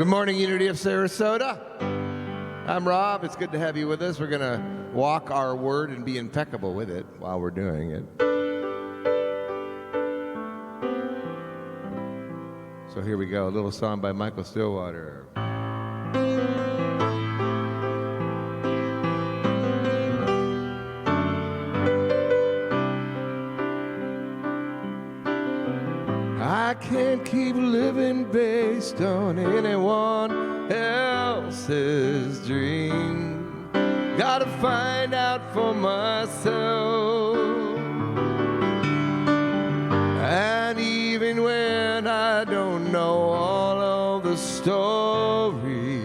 Good morning, Unity of Sarasota. I'm Rob. It's good to have you with us. We're going to walk our word and be impeccable with it while we're doing it. So here we go, a little song by Michael Stillwater. I can't keep living based on anyone else's dream. Gotta find out for myself. And even when I don't know all of the story,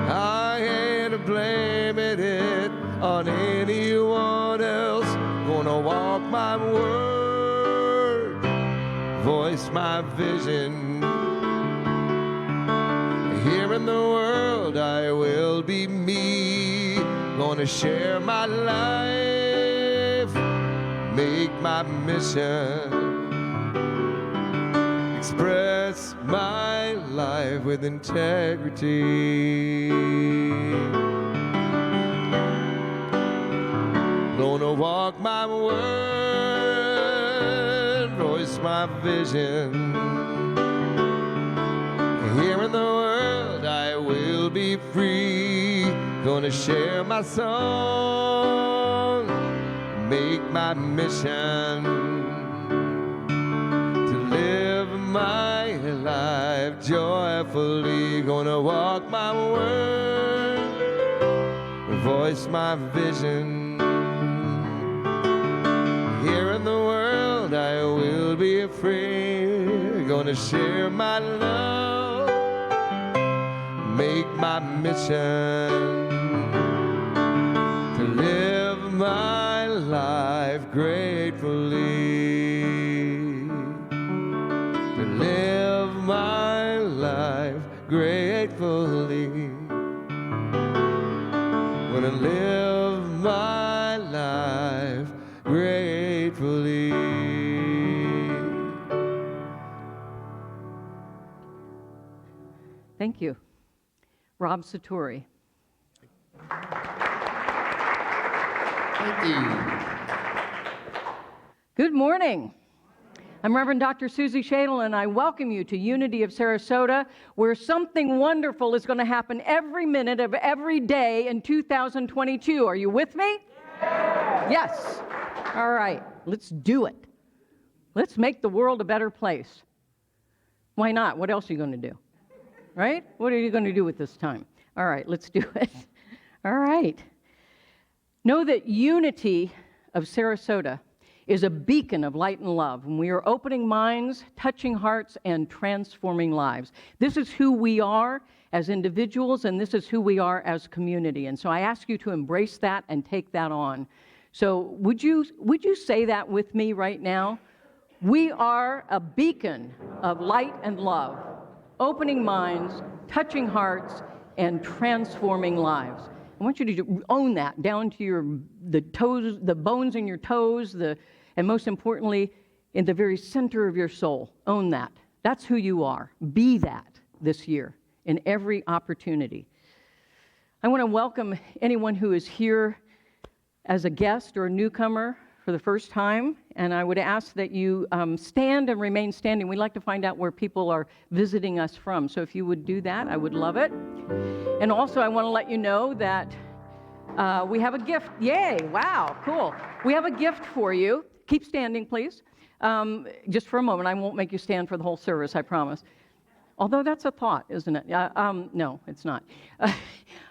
I ain't blaming it on anyone else. Gonna walk my word, voice my vision. Here in the world I will be me. Gonna share my life, make my mission. Express my life with integrity. Gonna walk my word, voice my vision. Here in the world I will be free. Gonna share my song, make my mission to live my life joyfully. Gonna walk my word, voice my vision. Here in the world I will be free. Gonna share my love, make my mission to live my life gratefully. To live my life gratefully. Wanna live my life gratefully. Thank you. Rob Satori. Thank you. Good morning. I'm Reverend Dr. Susie Shadle, and I welcome you to Unity of Sarasota, where something wonderful is going to happen every minute of every day in 2022. Are you with me? Yes. All right. Let's do it. Let's make the world a better place. Why not? What else are you going to do? Right? What are you going to do with this time? All right, let's do it. All right. Know that Unity of Sarasota is a beacon of light and love, and we are opening minds, touching hearts, and transforming lives. This is who we are as individuals, and this is who we are as community. And so I ask you to embrace that and take that on. So would you say that with me right now? We are a beacon of light and love, opening minds, touching hearts, and transforming lives. I want you to own that down to the toes, the bones in your toes, and most importantly, in the very center of your soul. Own that. That's who you are. Be that this year in every opportunity. I want to welcome anyone who is here as a guest or a newcomer for the first time, and I would ask that you stand and remain standing. We'd like to find out where people are visiting us from, so if you would do that, I would love it. And also, I want to let you know that we have a gift. Yay, wow, cool. We have a gift for you. Keep standing, please. Just for a moment. I won't make you stand for the whole service, I promise. Although that's a thought, isn't it? No, it's not.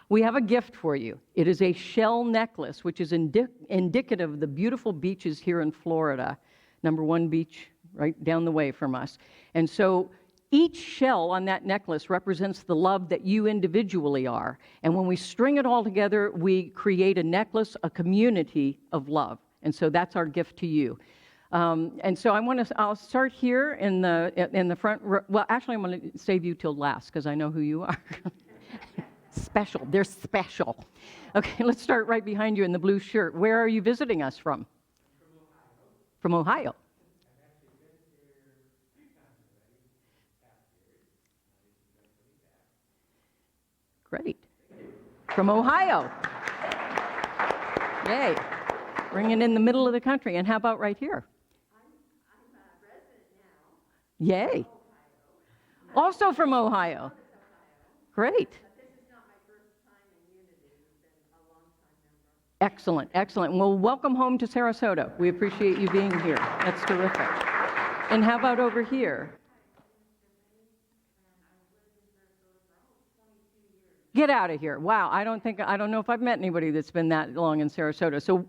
We have a gift for you. It is a shell necklace, which is indicative of the beautiful beaches here in Florida. Number one beach right down the way from us. And so each shell on that necklace represents the love that you individually are. And when we string it all together, we create a necklace, a community of love. And so that's our gift to you. And so I'll start here in the front row. Well, actually, I'm going to save you till last because I know who you are. Special. They're special. Okay, let's start right behind you in the blue shirt. Where are you visiting us from? From Ohio. Great. From Ohio. Yay. Bringing in the middle of the country. And how about right here? I'm a resident now. Yay. Also from Ohio. Great. But this is not my first time in Unity. I've been a long-time member. Excellent, excellent. Well, welcome home to Sarasota. We appreciate you being here. That's terrific. And how about over here? Get out of here. Wow, I don't know if I've met anybody that's been that long in Sarasota. So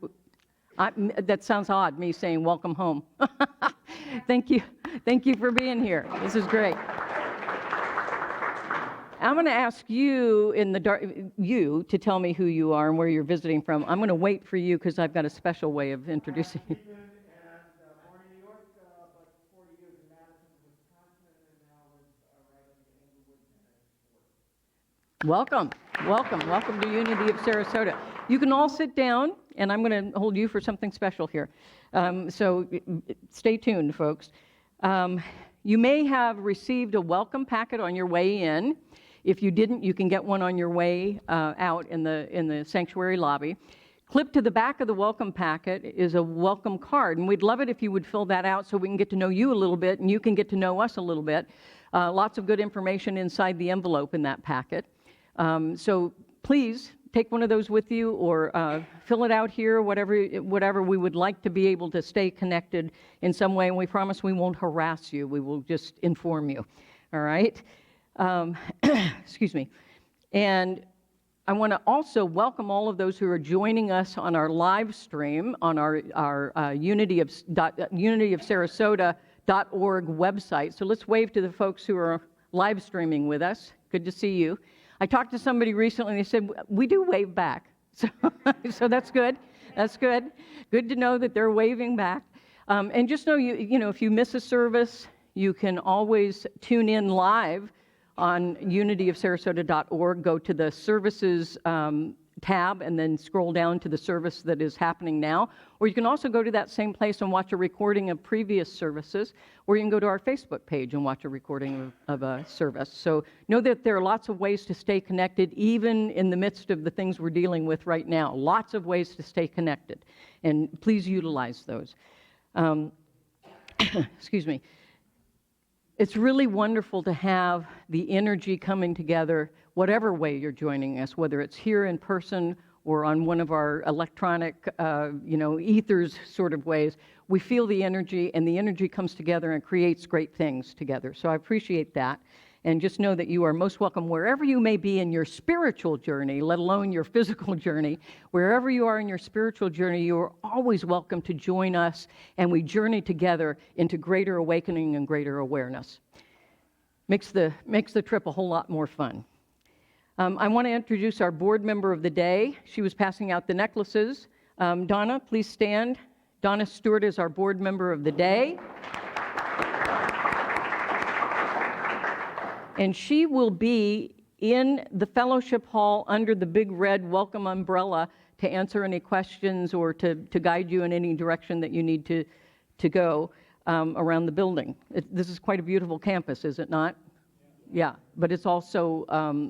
that sounds odd, me saying welcome home. Thank you. Thank you for being here. This is great. I'm going to ask you to tell me who you are and where you're visiting from. I'm going to wait for you because I've got a special way of introducing you. Born in New York, but 40 years in Madison, Wisconsin, and now live right in Englewood, Minnesota. Welcome to Unity of Sarasota. You can all sit down, and I'm going to hold you for something special here. So stay tuned, folks. You may have received a welcome packet on your way in. If you didn't, you can get one on your way out in the sanctuary lobby. Clipped to the back of the welcome packet is a welcome card, and we'd love it if you would fill that out so we can get to know you a little bit and you can get to know us a little bit. Lots of good information inside the envelope in that packet. So please take one of those with you or fill it out here, whatever. We would like to be able to stay connected in some way, and we promise we won't harass you. We will just inform you, all right? Excuse me. And I want to also welcome all of those who are joining us on our live stream on our Unity of Sarasota.org website. So let's wave to the folks who are live streaming with us. Good to see you. I talked to somebody recently, and they said, we do wave back. So that's good. That's good. Good to know that they're waving back. And just know, you know, if you miss a service, you can always tune in live on unityofsarasota.org. Go to the services tab and then scroll down to the service that is happening now. Or you can also go to that same place and watch a recording of previous services, or you can go to our Facebook page and watch a recording of a service. So know that there are lots of ways to stay connected, even in the midst of the things we're dealing with right now. Lots of ways to stay connected, and please utilize those. Excuse me. It's really wonderful to have the energy coming together, whatever way you're joining us, whether it's here in person or on one of our electronic, ethers sort of ways. We feel the energy, and the energy comes together and creates great things together. So I appreciate that. And just know that you are most welcome wherever you may be in your spiritual journey, let alone your physical journey. Wherever you are in your spiritual journey, you are always welcome to join us, and we journey together into greater awakening and greater awareness. Makes the trip a whole lot more fun. I want to introduce our board member of the day. She was passing out the necklaces. Donna, please stand. Donna Stewart is our board member of the day. And she will be in the fellowship hall under the big red welcome umbrella to answer any questions or to guide you in any direction that you need to go around the building. This is quite a beautiful campus, is it not? Yeah, but it's also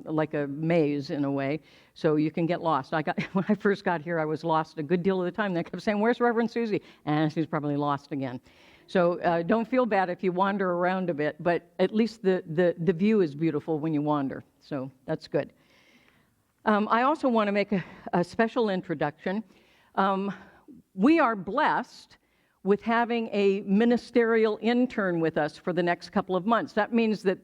like a maze in a way, so you can get lost. When I first got here, I was lost a good deal of the time. They kept saying, "Where's Reverend Susie?" And she's probably lost again. So don't feel bad if you wander around a bit, but at least the view is beautiful when you wander, so that's good. I also want to make a special introduction. We are blessed with having a ministerial intern with us for the next couple of months. That means that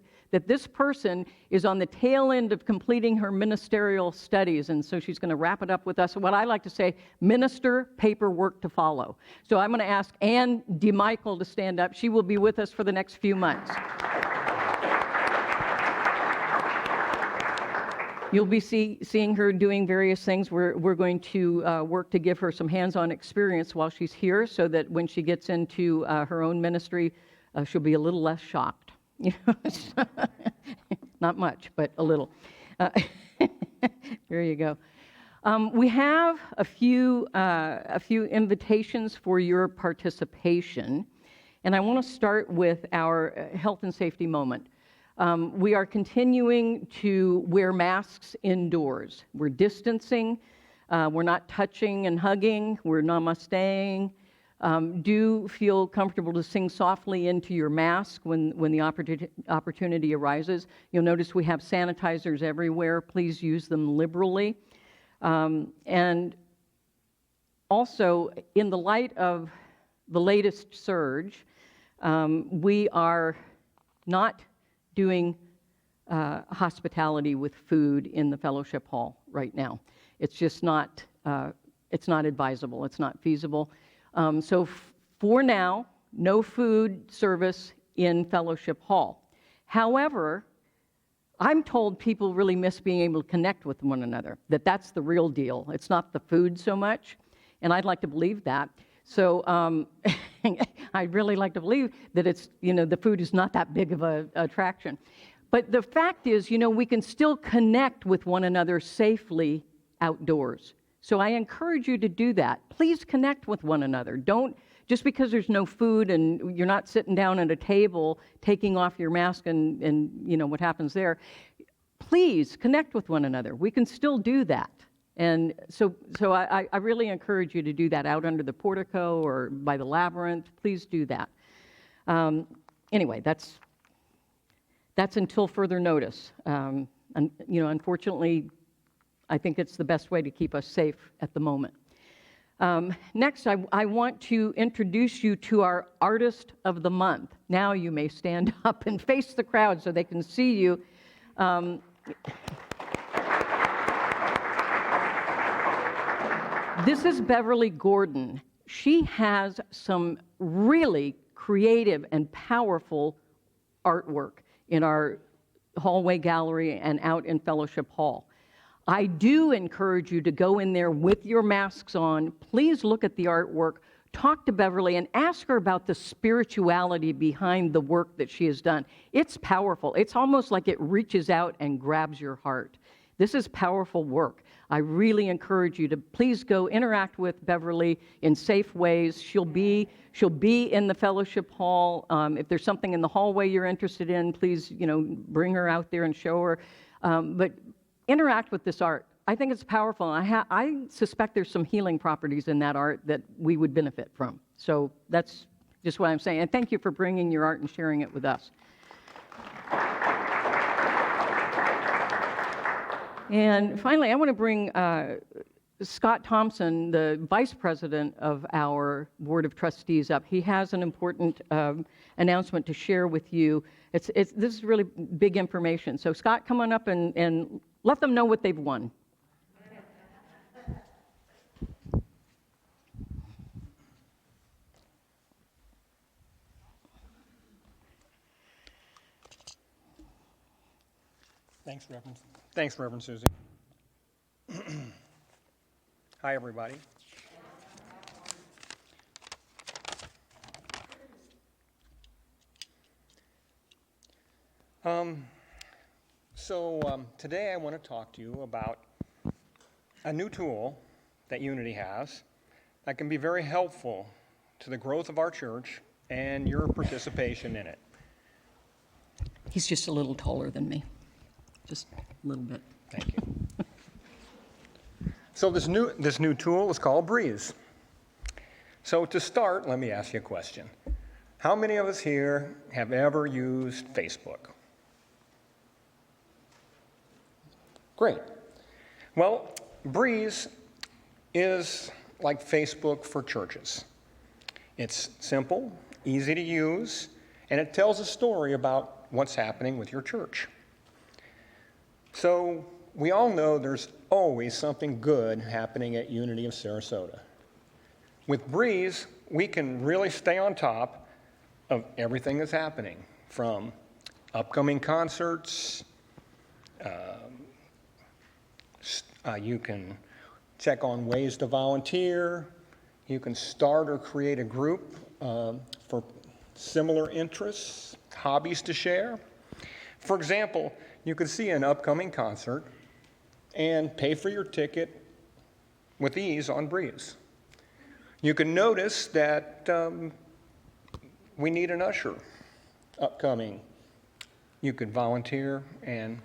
this person is on the tail end of completing her ministerial studies, and so she's going to wrap it up with us. What I like to say, minister paperwork to follow. So I'm going to ask Ann DeMichael to stand up. She will be with us for the next few months. You'll be seeing her doing various things. We're going to work to give her some hands-on experience while she's here, so that when she gets into her own ministry, she'll be a little less shocked. Not much, but a little. There you go. We have a few invitations for your participation, and I want to start with our health and safety moment. We are continuing to wear masks indoors. We're distancing. We're not touching and hugging. We're namasteing. Do feel comfortable to sing softly into your mask when the opportunity arises. You'll notice we have sanitizers everywhere. Please use them liberally. And also, in the light of the latest surge, we are not doing hospitality with food in the fellowship hall right now. It's just not, it's not advisable, it's not feasible. So for now, no food service in fellowship hall. However, I'm told people really miss being able to connect with one another, that's the real deal. It's not the food so much, and I'd like to believe that. So I'd really like to believe that it's, the food is not that big of an attraction. But the fact is, we can still connect with one another safely outdoors. So I encourage you to do that. Please connect with one another. Don't, just because there's no food and you're not sitting down at a table taking off your mask and what happens there, please connect with one another. We can still do that. And so I really encourage you to do that out under the portico or by the labyrinth. Please do that. Anyway, that's until further notice. And, unfortunately, I think it's the best way to keep us safe at the moment. Next, I want to introduce you to our Artist of the Month. Now you may stand up and face the crowd so they can see you. This is Beverly Gordon. She has some really creative and powerful artwork in our hallway gallery and out in Fellowship Hall. I do encourage you to go in there with your masks on. Please look at the artwork, talk to Beverly, and ask her about the spirituality behind the work that she has done. It's powerful. It's almost like it reaches out and grabs your heart. This is powerful work. I really encourage you to please go interact with Beverly in safe ways. She'll be in the fellowship hall. If there's something in the hallway you're interested in, please, bring her out there and show her. But interact with this art. I think it's powerful. I suspect there's some healing properties in that art that we would benefit from. So that's just what I'm saying. And thank you for bringing your art and sharing it with us. And finally, I want to bring Scott Thompson, the vice president of our Board of Trustees, up. He has an important announcement to share with you. This is really big information. So Scott, come on up and let them know what they've won. Thanks, Reverend Susie. Hi, everybody. Today I want to talk to you about a new tool that Unity has that can be very helpful to the growth of our church and your participation in it. He's just a little taller than me. Just a little bit. Thank you. So this new tool is called Breeze. So to start, let me ask you a question. How many of us here have ever used Facebook? Great. Well, Breeze is like Facebook for churches. It's simple, easy to use, and it tells a story about what's happening with your church. So we all know there's always something good happening at Unity of Sarasota. With Breeze, we can really stay on top of everything that's happening, from upcoming concerts. You can check on ways to volunteer. You can start or create a group for similar interests, hobbies to share. For example, you could see an upcoming concert and pay for your ticket with ease on Breeze. You can notice that we need an usher upcoming. you could volunteer and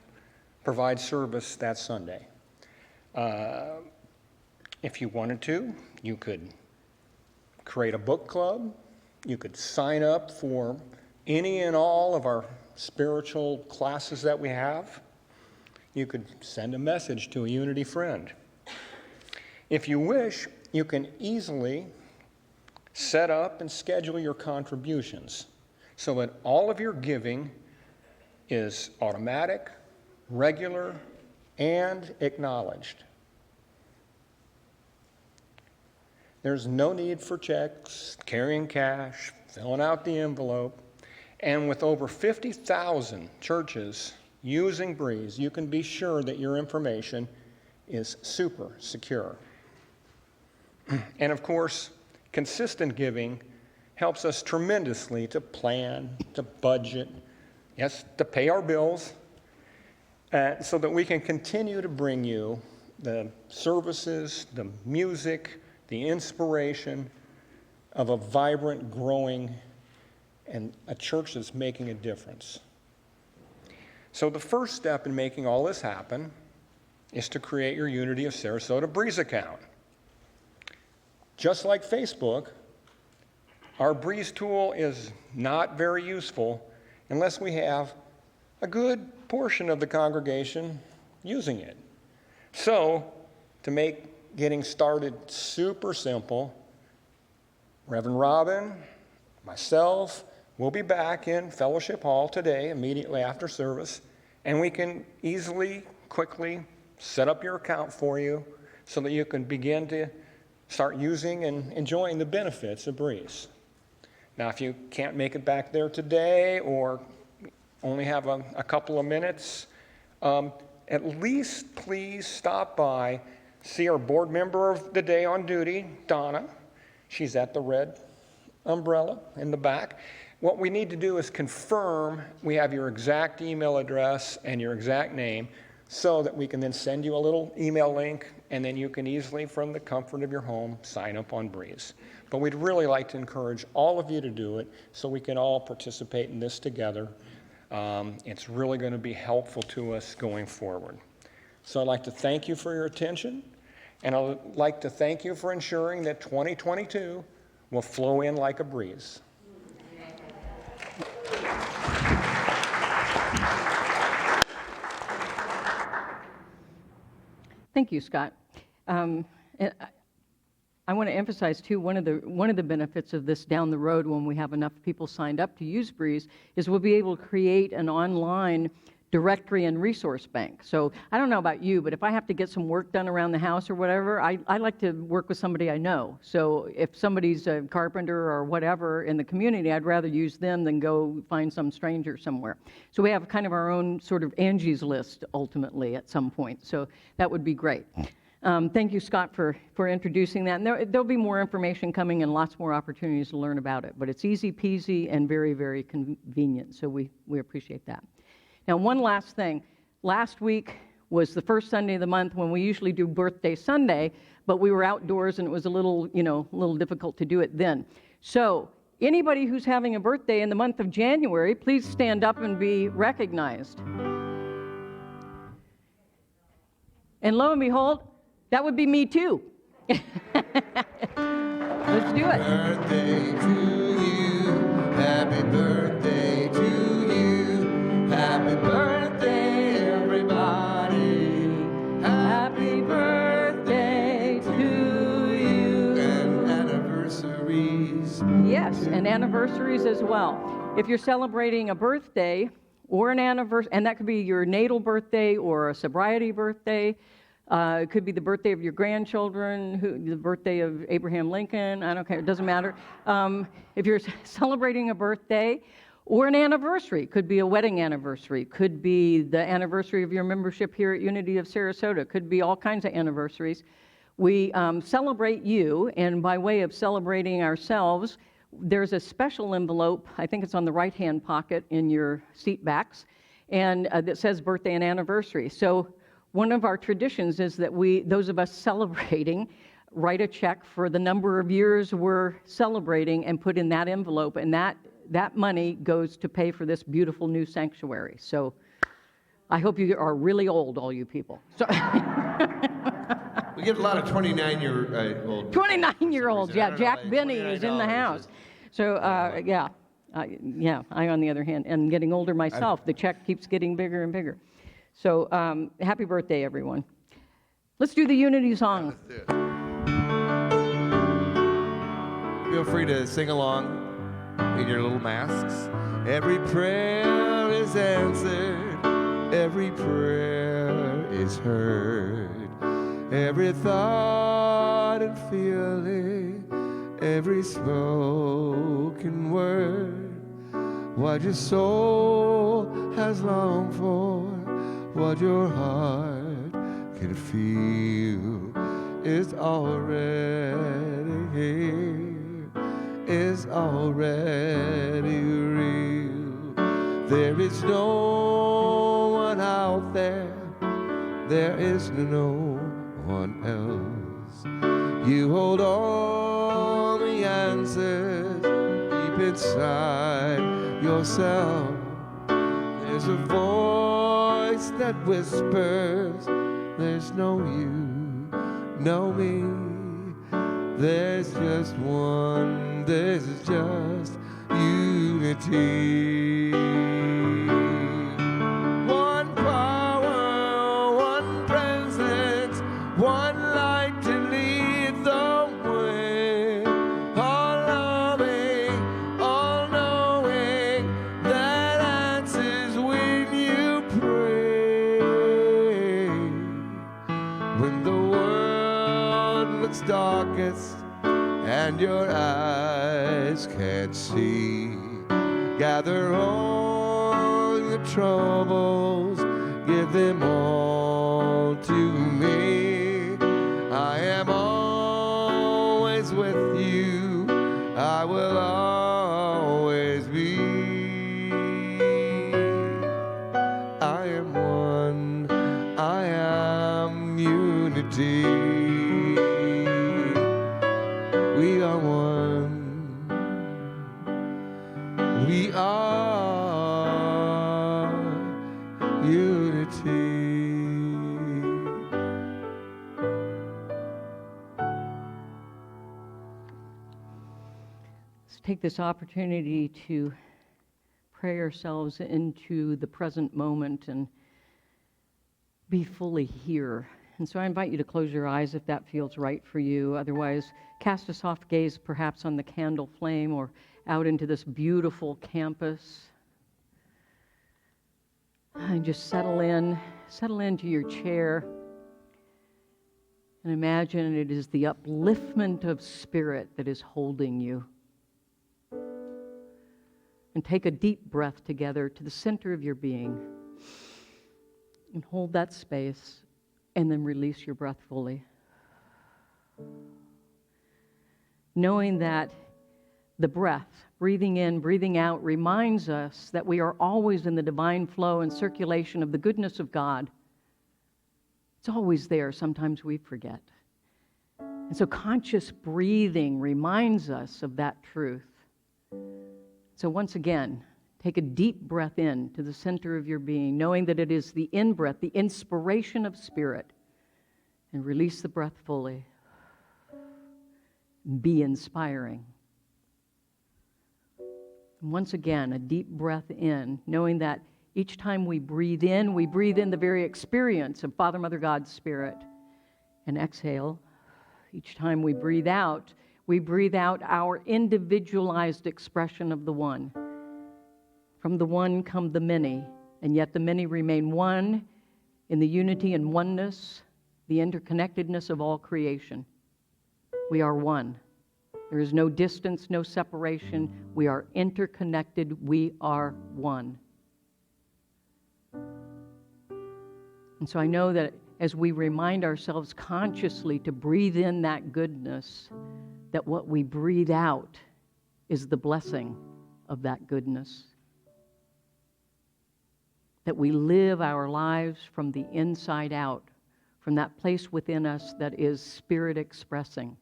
provide service that Sunday. If you wanted to, you could create a book club. You could sign up for any and all of our spiritual classes that we have. You could send a message to a Unity friend. If you wish, you can easily set up and schedule your contributions so that all of your giving is automatic, regular, and acknowledged. There's no need for checks, carrying cash, filling out the envelope. And with over 50,000 churches using Breeze, you can be sure that your information is super secure. And of course, consistent giving helps us tremendously to plan, to budget, yes, to pay our bills, so that we can continue to bring you the services, the music, the inspiration of a vibrant, growing, and a church that's making a difference. So the first step in making all this happen is to create your Unity of Sarasota Breeze account. Just like Facebook, our Breeze tool is not very useful unless we have a good portion of the congregation using it. So, to make getting started super simple, Reverend Robin, myself, we'll be back in Fellowship Hall today, immediately after service, and we can easily, quickly set up your account for you so that you can begin to start using and enjoying the benefits of Breeze. Now, if you can't make it back there today or only have a couple of minutes, at least please stop by, see our board member of the day on duty, Donna. She's at the red umbrella in the back. What we need to do is confirm we have your exact email address and your exact name so that we can then send you a little email link, and then you can easily, from the comfort of your home, sign up on Breeze. But we'd really like to encourage all of you to do it so we can all participate in this together. It's really going to be helpful to us going forward. So I'd like to thank you for your attention, and I'd like to thank you for ensuring that 2022 will flow in like a breeze. Thank you, Scott. I want to emphasize too, one of the benefits of this down the road when we have enough people signed up to use Breeze is we'll be able to create an online directory and resource bank. So I don't know about you, but if I have to get some work done around the house or whatever, I like to work with somebody I know. So if somebody's a carpenter or whatever in the community, I'd rather use them than go find some stranger somewhere. So we have kind of our own sort of Angie's List ultimately at some point. So that would be great. Thank you, Scott, for introducing that. And there'll be more information coming and lots more opportunities to learn about it. But it's easy peasy and very, very convenient. So we appreciate that. Now, one last thing. Last week was the first Sunday of the month when we usually do Birthday Sunday, but we were outdoors and it was a little difficult to do it then. So anybody who's having a birthday in the month of January, please stand up and be recognized. And lo and behold, that would be me too. Let's do it. Birthday to you, happy birthday to you, happy birthday everybody, happy birthday to you. And anniversaries. Yes, and anniversaries as well. If you're celebrating a birthday or an anniversary, and that could be your natal birthday or a sobriety birthday, it could be the birthday of your grandchildren, the birthday of Abraham Lincoln, I don't care, it doesn't matter. If you're celebrating a birthday or an anniversary, could be a wedding anniversary, could be the anniversary of your membership here at Unity of Sarasota, could be all kinds of anniversaries. We celebrate you, and by way of celebrating ourselves, there's a special envelope, I think it's on the right-hand pocket in your seat backs, and that says birthday and anniversary. So one of our traditions is that those of us celebrating, write a check for the number of years we're celebrating and put in that envelope, and that money goes to pay for this beautiful new sanctuary. So I hope you are really old, all you people. So We get a lot of 29-year-old. 29-year-olds, yeah. Jack Benny is in the house. So, yeah. Yeah, I, on the other hand, am getting older myself. The check keeps getting bigger and bigger. So, happy birthday, everyone. Let's do the Unity song. Let's do it. Feel free to sing along in your little masks. Every prayer is answered. Every prayer is heard. Every thought and feeling, every spoken word, what your soul has longed for, what your heart can feel, is already here, is already real. There is no one out there, there is no one else. You hold all the answers deep inside yourself. There's a voice that whispers, there's no you, no me. There's just one, there's just unity. One power, one presence, one light to lead the way. All loving, all knowing, that answers when you pray. When the world looks darkest and your eyes can't see, gather all your troubles, give them all to me. I am always with you, I will always be. I am one, I am unity. We are one, we are unity. Let's take this opportunity to pray ourselves into the present moment and be fully here. And so I invite you to close your eyes if that feels right for you. Otherwise, cast a soft gaze perhaps on the candle flame or out into this beautiful campus. And just settle into your chair. And imagine it is the upliftment of spirit that is holding you. And take a deep breath together to the center of your being. And hold that space. And then release your breath fully. Knowing that the breath, breathing in, breathing out, reminds us that we are always in the divine flow and circulation of the goodness of God. It's always there. Sometimes we forget. And so conscious breathing reminds us of that truth. So once again, take a deep breath in to the center of your being, knowing that it is the in-breath, the inspiration of spirit. And release the breath fully. Be inspiring. And once again, a deep breath in, knowing that each time we breathe in the very experience of Father, Mother, God, Spirit. And exhale. Each time we breathe out our individualized expression of the one. From the one come the many, and yet the many remain one in the unity and oneness, the interconnectedness of all creation. We are one. There is no distance, no separation. We are interconnected. We are one. And so I know that as we remind ourselves consciously to breathe in that goodness, that what we breathe out is the blessing of that goodness. That we live our lives from the inside out, from that place within us that is spirit expressing.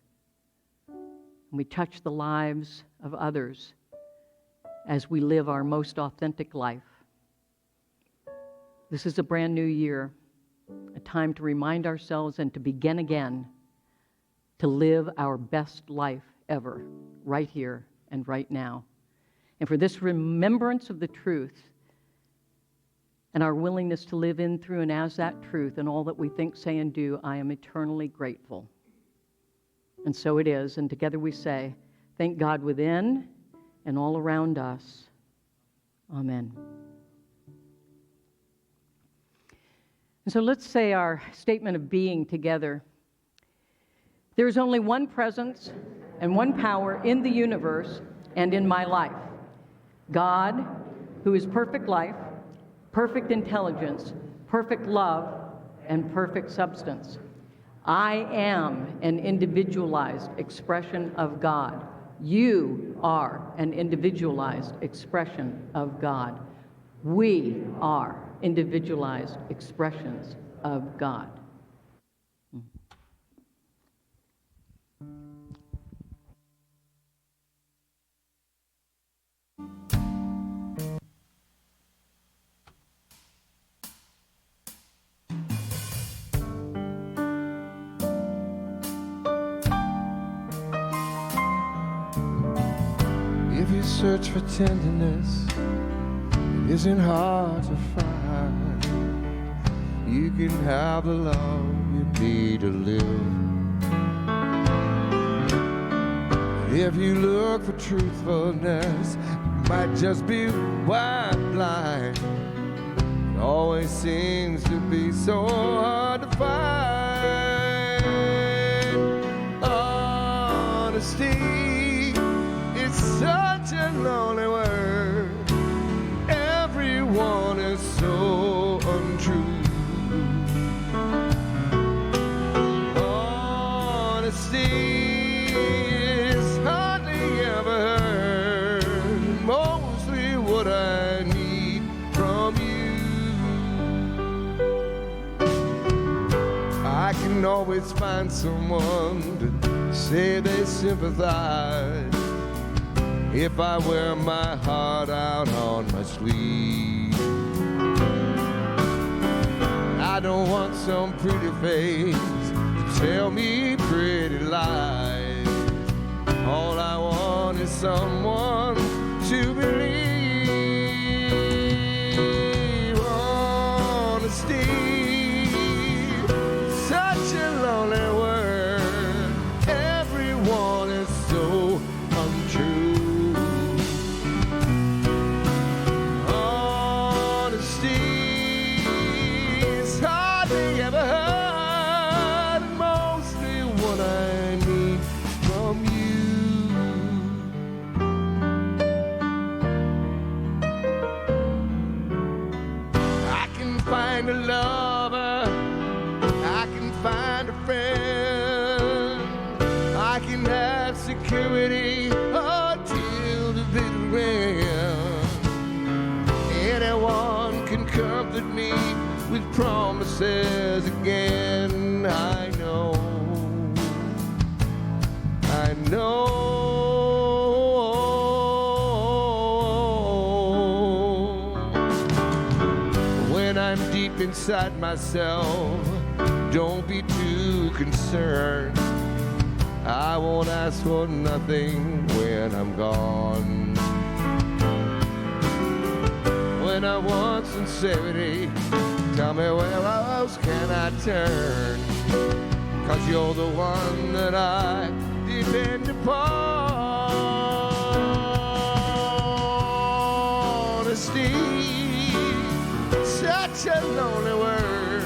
And we touch the lives of others as we live our most authentic life. This is a brand new year, a time to remind ourselves and to begin again to live our best life ever, right here and right now. And for this remembrance of the truth and our willingness to live in, through, and as that truth in all that we think, say, and do, I am eternally grateful. And so it is, and together we say, thank God within and all around us. Amen. And so let's say our statement of being together. There is only one presence and one power in the universe and in my life. God, who is perfect life, perfect intelligence, perfect love, and perfect substance. I am an individualized expression of God. You are an individualized expression of God. We are individualized expressions of God. If you search for tenderness, it isn't hard to find. You can have the love you need to live. If you look for truthfulness, you might just be wide blind. It always seems to be so hard to find. Honesty, it's such a lonely word. Everyone is so untrue. Honesty is hardly ever heard. Mostly what I need from you. I can always find someone to say they sympathize if I wear my heart out on my sleeve. I don't want some pretty face to tell me pretty lies. All I want is someone to believe. Honesty, such a lonely word. Everyone is so untrue. A lover, I can find a friend, I can have security until the bitter end. Anyone can comfort me with promises again. I know when I'm deep inside myself, don't be too concerned. I won't ask for nothing when I'm gone. When I want sincerity, tell me where else can I turn? 'Cause you're the one that I depend upon. Honesty, such a lonely word.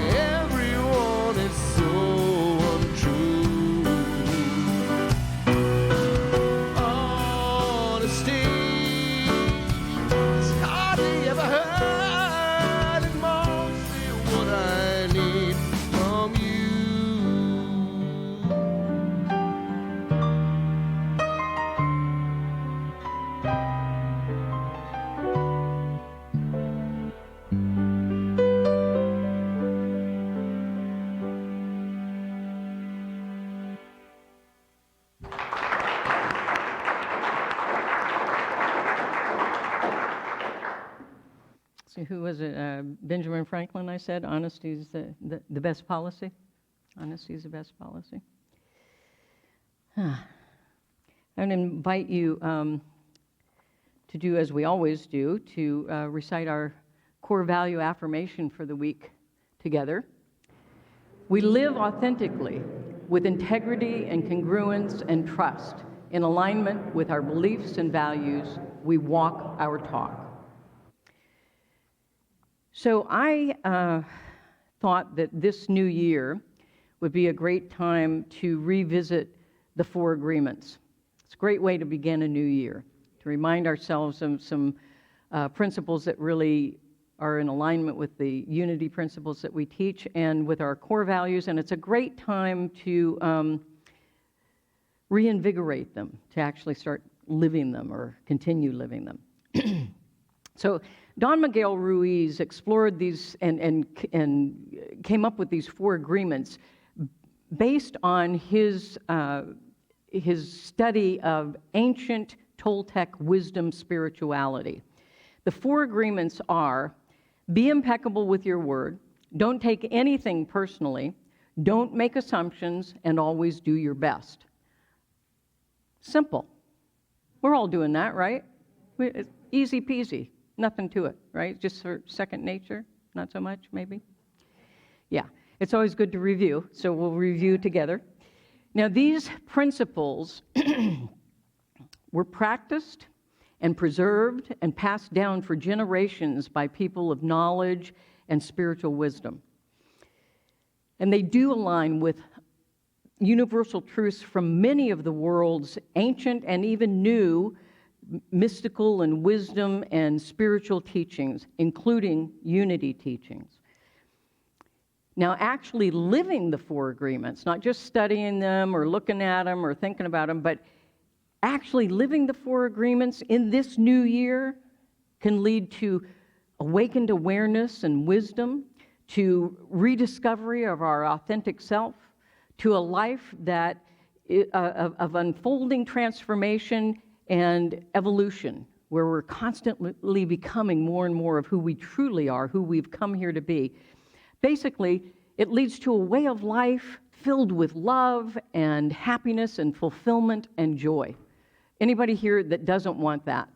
Everyone is so untrue. Honesty, it's hardly ever heard, and mostly what I need from you. who was it? Benjamin Franklin, I said, honesty is the best policy. Honesty is the best policy. I'm going to invite you to do as we always do, to recite our core value affirmation for the week together. We live authentically with integrity and congruence and trust. In alignment with our beliefs and values, we walk our talk. So I thought that this new year would be a great time to revisit the 4 agreements. It's a great way to begin a new year, to remind ourselves of some principles that really are in alignment with the unity principles that we teach and with our core values, and it's a great time to reinvigorate them, to actually start living them or continue living them. So Don Miguel Ruiz explored these and came up with these 4 agreements based on his study of ancient Toltec wisdom spirituality. The 4 agreements are: be impeccable with your word, don't take anything personally, don't make assumptions, and always do your best. Simple. We're all doing that, right? It's easy peasy, nothing to it, right? Just for second nature, not so much, maybe? Yeah, it's always good to review, so we'll review together. Now, these principles were practiced and preserved and passed down for generations by people of knowledge and spiritual wisdom. And they do align with universal truths from many of the world's ancient and even new mystical and wisdom and spiritual teachings, including unity teachings. Now, actually living the 4 agreements, not just studying them or looking at them or thinking about them, but actually living the 4 agreements in this new year can lead to awakened awareness and wisdom, to rediscovery of our authentic self, to a life that of unfolding transformation and evolution, where we're constantly becoming more and more of who we truly are, who we've come here to be. Basically, it leads to a way of life filled with love and happiness and fulfillment and joy. Anybody here that doesn't want that?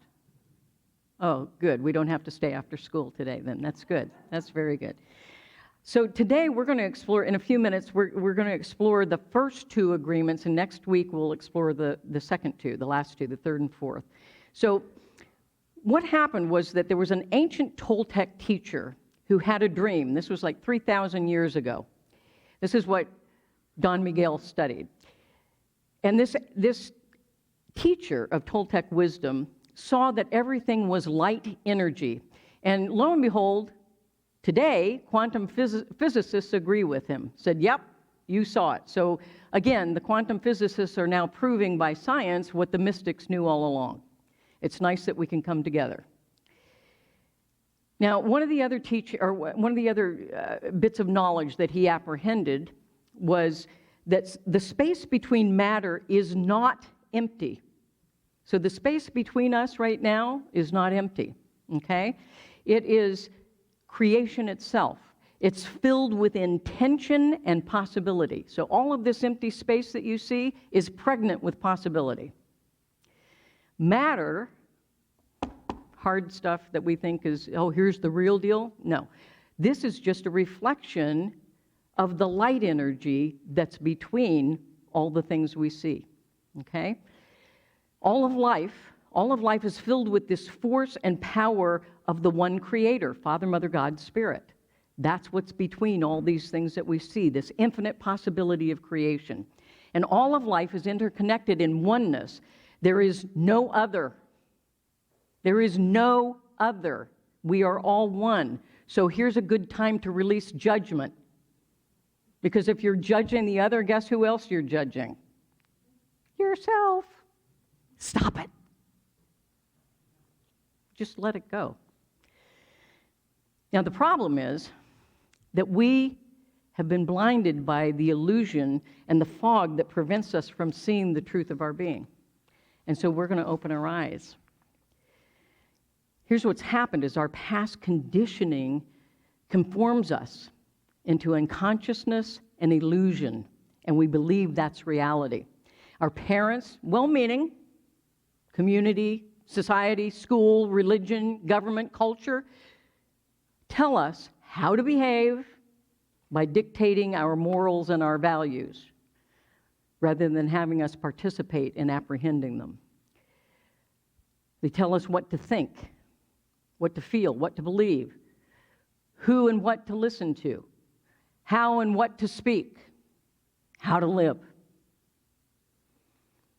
Oh, good. We don't have to stay after school today then. That's good. That's very good. So today we're going to explore, in a few minutes, we're going to explore the first 2 agreements, and next week we'll explore the second 2, the last 2, the 3rd and 4th. So what happened was that there was an ancient Toltec teacher who had a dream. This was like 3,000 years ago. This is what Don Miguel studied. And this teacher of Toltec wisdom saw that everything was light energy. And lo and behold, today, quantum physicists agree with him. Said, yep, you saw it. So again, the quantum physicists are now proving by science what the mystics knew all along. It's nice that we can come together. Now, one of the other bits of knowledge that he apprehended was that the space between matter is not empty. So the space between us right now is not empty, okay? It is creation itself. It's filled with intention and possibility. So all of this empty space that you see is pregnant with possibility. Matter, hard stuff that we think is, oh, here's the real deal. No, this is just a reflection of the light energy that's between all the things we see, okay? All of life is filled with this force and power of the one creator, Father, Mother, God, Spirit. That's what's between all these things that we see, this infinite possibility of creation. And all of life is interconnected in oneness. There is no other. There is no other. We are all one. So here's a good time to release judgment. Because if you're judging the other, guess who else you're judging? Yourself. Stop it. Just let it go. Now, the problem is that we have been blinded by the illusion and the fog that prevents us from seeing the truth of our being. And so we're going to open our eyes. Here's what's happened is our past conditioning conforms us into unconsciousness and illusion, and we believe that's reality. Our parents, well-meaning, community, society, school, religion, government, culture, tell us how to behave by dictating our morals and our values, rather than having us participate in apprehending them. They tell us what to think, what to feel, what to believe, who and what to listen to, how and what to speak, how to live.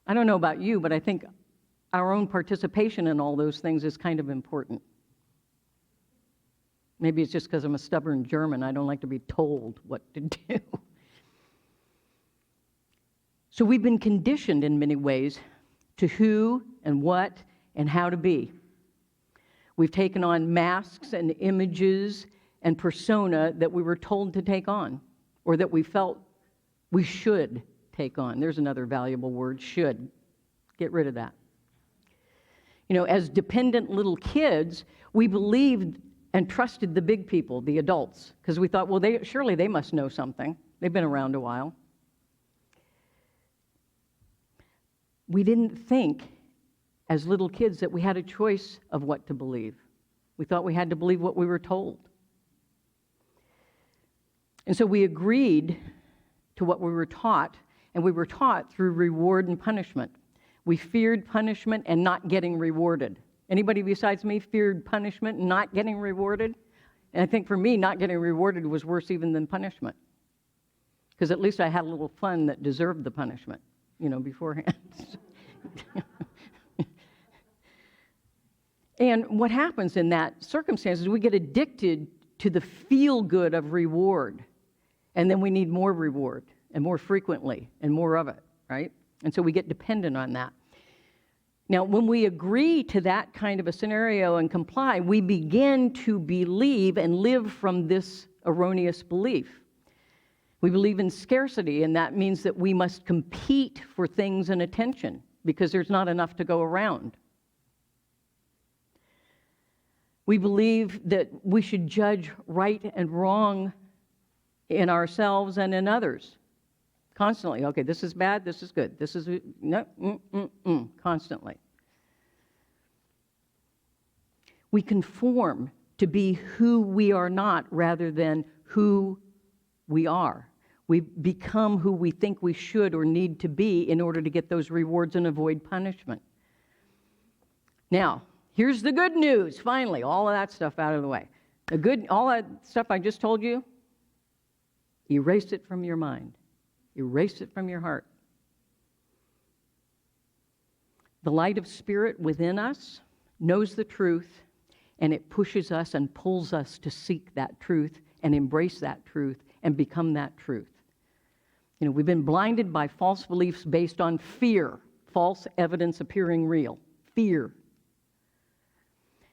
I don't know about you, but I think our own participation in all those things is kind of important. Maybe it's just because I'm a stubborn German. I don't like to be told what to do. So we've been conditioned in many ways to who and what and how to be. We've taken on masks and images and persona that we were told to take on, or that we felt we should take on. There's another valuable word, should. Get rid of that. You know, as dependent little kids, we believed and trusted the big people, the adults, because we thought, well, surely they must know something. They've been around a while. We didn't think, as little kids, that we had a choice of what to believe. We thought we had to believe what we were told. And so we agreed to what we were taught, and we were taught through reward and punishment. We feared punishment and not getting rewarded. Anybody besides me feared punishment and not getting rewarded? And I think for me, not getting rewarded was worse even than punishment. Because at least I had a little fun that deserved the punishment, beforehand. And what happens in that circumstance is we get addicted to the feel-good of reward. And then we need more reward, and more frequently, and more of it, right? And so we get dependent on that. Now, when we agree to that kind of a scenario and comply, we begin to believe and live from this erroneous belief. We believe in scarcity, and that means that we must compete for things and attention because there's not enough to go around. We believe that we should judge right and wrong in ourselves and in others constantly. Okay, this is bad, this is good, this is no, constantly. We conform to be who we are not rather than who we are. We become who we think we should or need to be in order to get those rewards and avoid punishment. Now, here's the good news, finally, all of that stuff out of the way. All that stuff I just told you, erase it from your mind. Erase it from your heart. The light of spirit within us knows the truth, and it pushes us and pulls us to seek that truth and embrace that truth and become that truth. We've been blinded by false beliefs based on fear, false evidence appearing real. Fear.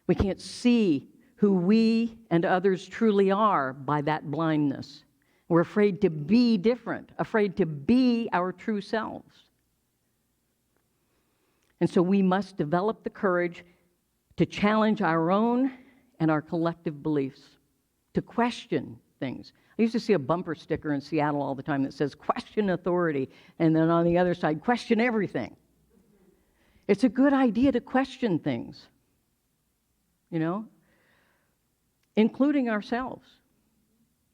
We can't see who we and others truly are by that blindness. We're afraid to be different, afraid to be our true selves. And so we must develop the courage to challenge our own and our collective beliefs, to question things. I used to see a bumper sticker in Seattle all the time that says, question authority, and then on the other side, question everything. It's a good idea to question things, including ourselves.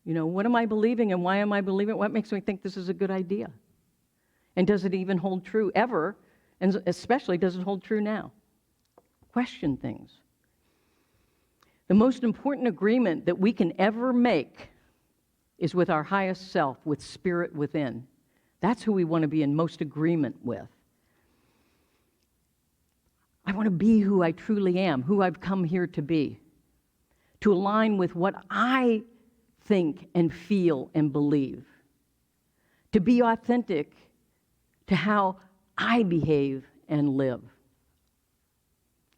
What am I believing and why am I believing it? What makes me think this is a good idea? And does it even hold true ever? And especially, does it hold true now? Question things. The most important agreement that we can ever make is with our highest self, with spirit within. That's who we want to be in most agreement with. I want to be who I truly am, who I've come here to be, to align with what I think and feel and believe, to be authentic to how I behave and live.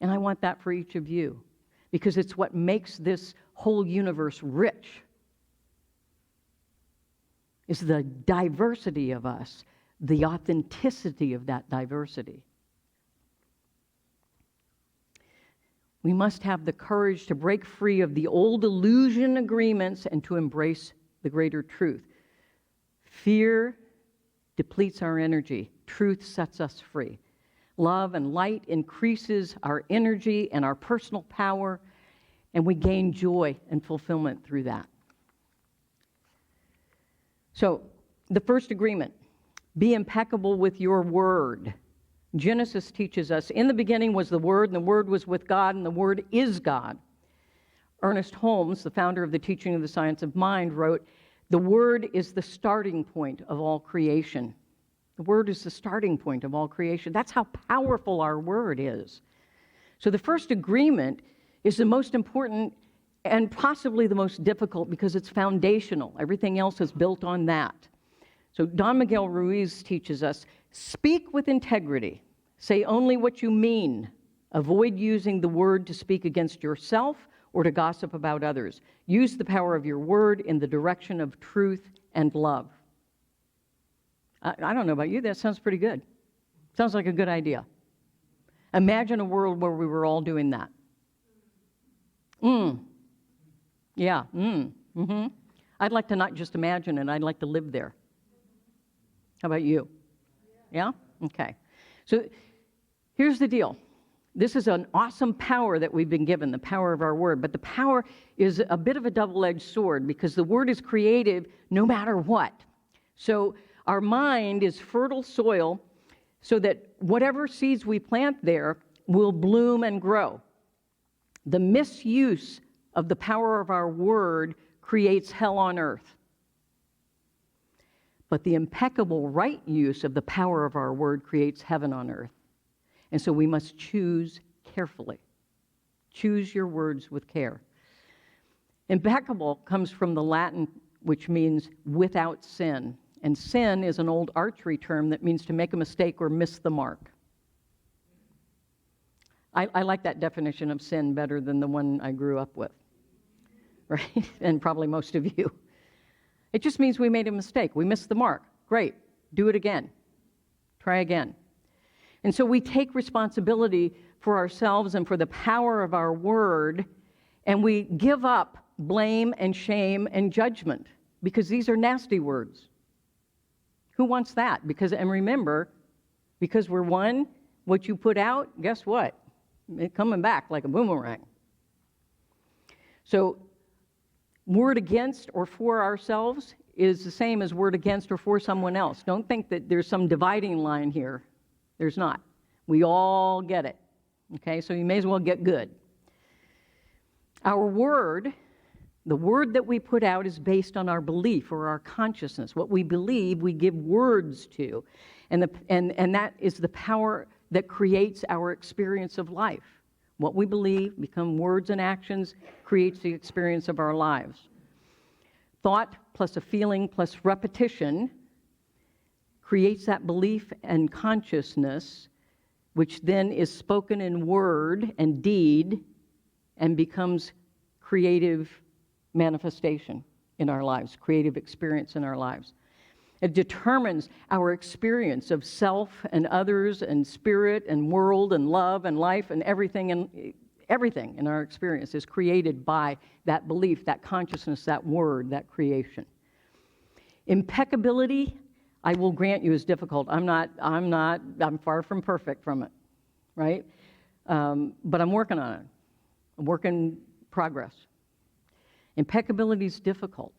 And I want that for each of you, because it's what makes this whole universe rich, is the diversity of us, the authenticity of that diversity. We must have the courage to break free of the old illusion agreements and to embrace the greater truth. Fear depletes our energy. Truth sets us free. Love and light increases our energy and our personal power, and we gain joy and fulfillment through that. So, the first agreement, be impeccable with your word. Genesis teaches us, in the beginning was the Word, and the Word was with God, and the Word is God. Ernest Holmes, the founder of the teaching of the science of mind, wrote, the Word is the starting point of all creation. The Word is the starting point of all creation. That's how powerful our Word is. So the first agreement is the most important and possibly the most difficult because it's foundational. Everything else is built on that. So Don Miguel Ruiz teaches us, speak with integrity. Say only what you mean. Avoid using the word to speak against yourself or to gossip about others. Use the power of your word in the direction of truth and love. I don't know about you, that sounds pretty good. Sounds like a good idea. Imagine a world where we were all doing that. Yeah. Mm-hmm. I'd like to not just imagine it, I'd like to live there. How about you? Yeah? Okay. So here's the deal. This is an awesome power that we've been given, the power of our word. But the power is a bit of a double-edged sword because the word is creative no matter what. So our mind is fertile soil so that whatever seeds we plant there will bloom and grow. The misuse of the power of our word creates hell on earth. But the impeccable right use of the power of our word creates heaven on earth. And so we must choose carefully. Choose your words with care. Impeccable comes from the Latin, which means without sin. And sin is an old archery term that means to make a mistake or miss the mark. I like that definition of sin better than the one I grew up with, right? And probably most of you. It just means we made a mistake. We missed the mark. Great. Do it again. Try again. And so we take responsibility for ourselves and for the power of our word, and we give up blame and shame and judgment because these are nasty words. Who wants that? And remember, because we're one, what you put out, guess what? It's coming back like a boomerang. So word against or for ourselves is the same as word against or for someone else. Don't think that there's some dividing line here. There's not. We all get it. Okay, so you may as well get good. Our word, the word that we put out is based on our belief or our consciousness. What we believe, we give words to. And that is the power that creates our experience of life. What we believe become words and actions creates the experience of our lives. Thought plus a feeling plus repetition creates that belief and consciousness, which then is spoken in word and deed and becomes creative manifestation in our lives, creative experience in our lives. It determines our experience of self and others and spirit and world and love and life and everything in our experience is created by that belief, that consciousness, that word, that creation. Impeccability, I will grant you, is difficult. I'm far from perfect from it, right? But I'm working on it. I'm work in progress. Impeccability is difficult.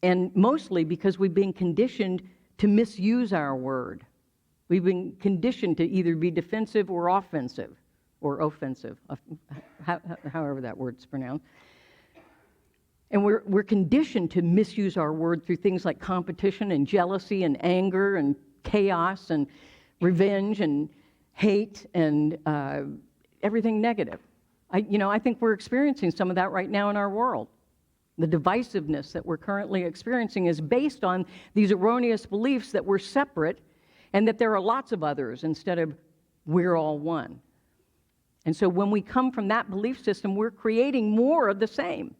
And mostly because we've been conditioned to misuse our word. We've been conditioned to either be defensive or offensive, however that word's pronounced. And we're conditioned to misuse our word through things like competition and jealousy and anger and chaos and revenge and hate and everything negative. I think we're experiencing some of that right now in our world. The divisiveness that we're currently experiencing is based on these erroneous beliefs that we're separate and that there are lots of others instead of we're all one. And so when we come from that belief system, we're creating more of the same.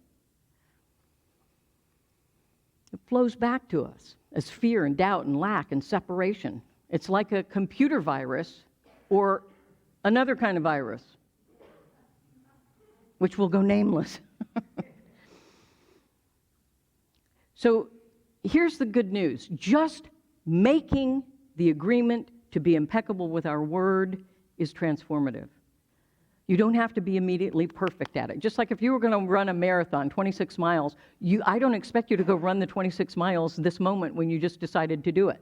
It flows back to us as fear and doubt and lack and separation. It's like a computer virus or another kind of virus. which will go nameless. So here's the good news. Just making the agreement to be impeccable with our word is transformative. You don't have to be immediately perfect at it. Just like if you were going to run a marathon, 26 miles, I don't expect you to go run the 26 miles this moment when you just decided to do it.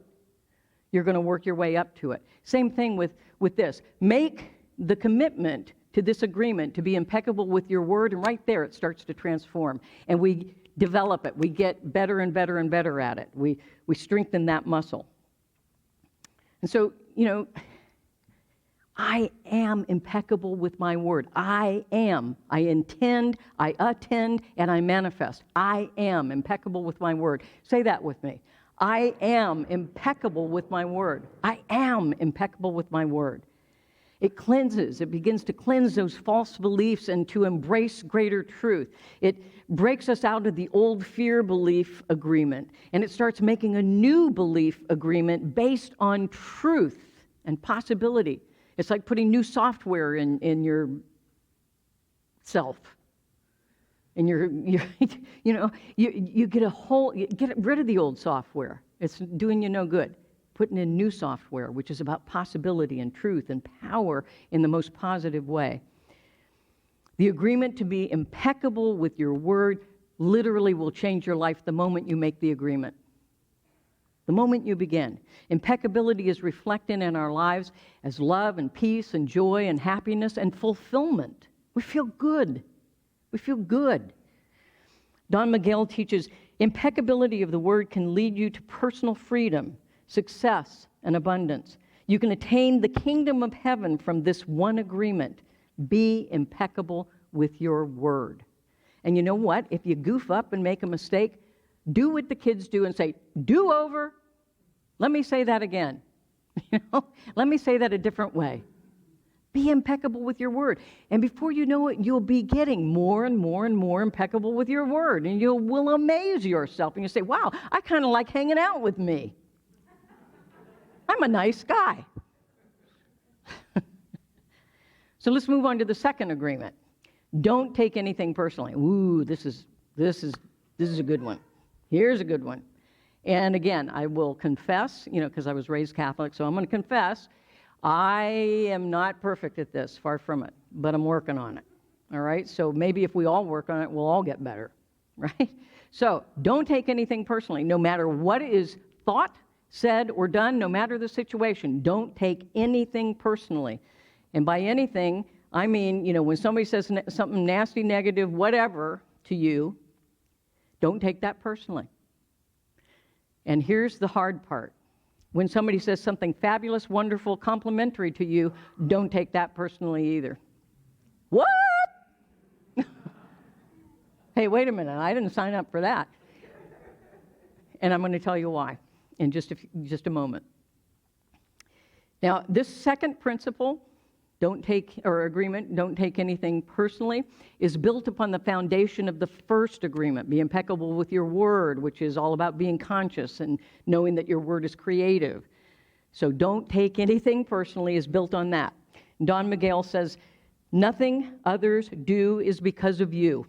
You're going to work your way up to it. Same thing with this. Make the commitment to this agreement to be impeccable with your word, and right there it starts to transform. And we develop it. We get better and better and better at it. We strengthen that muscle. And so, I am impeccable with my word. I am. I intend, I attend, and I manifest. I am impeccable with my word. Say that with me. I am impeccable with my word. I am impeccable with my word. It cleanses. It begins to cleanse those false beliefs and to embrace greater truth. It breaks us out of the old fear belief agreement, and it starts making a new belief agreement based on truth and possibility. It's like putting new software in your self. And you get rid of the old software. It's doing you no good. Putting in new software, which is about possibility and truth and power in the most positive way. The agreement to be impeccable with your word literally will change your life the moment you make the agreement. The moment you begin. Impeccability is reflected in our lives as love and peace and joy and happiness and fulfillment. We feel good. We feel good. Don Miguel teaches impeccability of the word can lead you to personal freedom, success, and abundance. You can attain the kingdom of heaven from this one agreement. Be impeccable with your word. And you know what? If you goof up and make a mistake, do what the kids do and say, do over. Let me say that again. Let me say that a different way. Be impeccable with your word. And before you know it, you'll be getting more and more and more impeccable with your word. And you will amaze yourself. And you say, wow, I kind of like hanging out with me. I'm a nice guy. So let's move on to the second agreement. Don't take anything personally. Ooh, this is a good one. Here's a good one. And again, I will confess, because I was raised Catholic, so I'm going to confess, I am not perfect at this, far from it, but I'm working on it. All right? So maybe if we all work on it, we'll all get better, right? So don't take anything personally, no matter what is thought, said, or done, no matter the situation. Don't take anything personally. And by anything, I mean, when somebody says something nasty, negative, whatever to you, don't take that personally. And here's the hard part. When somebody says something fabulous, wonderful, complimentary to you, don't take that personally either. What? Hey, wait a minute. I didn't sign up for that. And I'm going to tell you why in just a moment. Now, this second principle, don't take anything personally, is built upon the foundation of the first agreement. Be impeccable with your word, which is all about being conscious and knowing that your word is creative. So don't take anything personally is built on that. Don Miguel says, nothing others do is because of you.